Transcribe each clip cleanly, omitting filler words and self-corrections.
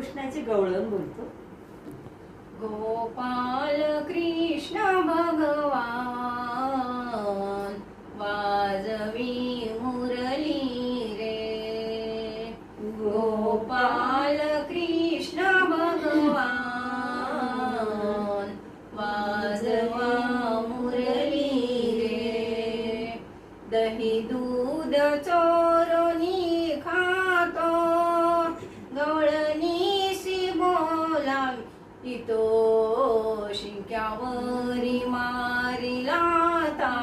कृष्णाचे गवळण बोलतो. गोपाल कृष्ण भगवान वाजवी मुरली रे. गोपाल कृष्ण भगवान वाजवा मुरली रे. दही दूध चोरणी खातो गवळणी सी बोलावी इतो शिंक्यावरी मारिला ता.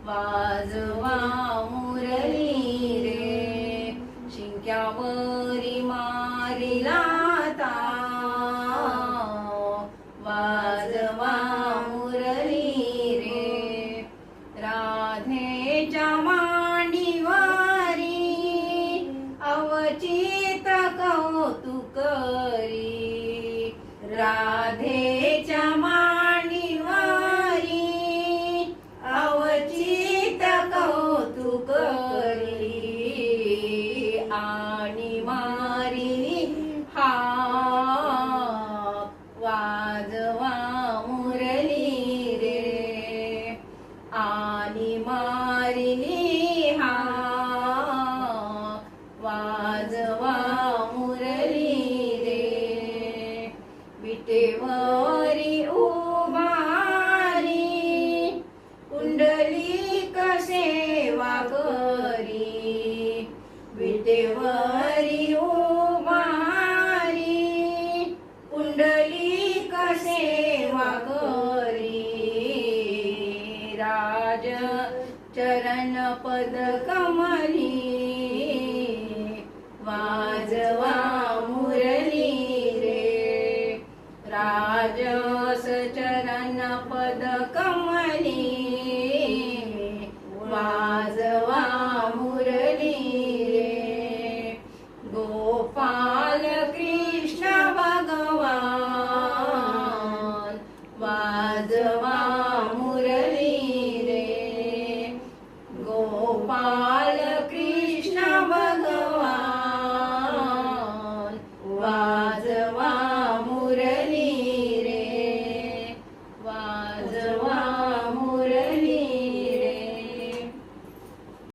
वाजवा मुरली रे शिंक्यावरी मारिला ता. वाजवा मुरली रे. राधेच्या मांडीवारी अवचित कौतुक करी. राधेच्या मांडीवारी अवचित कौतुक करी. आणि मारिली हाक वाजवा मुरली रे. आणि मारिली हाक वाजवा मुरली रे. विटेवरी उभारी कुंडलिक सेवा करी. विटेवरी उभारी कुंडलिक सेवा करी. राज चरण पदक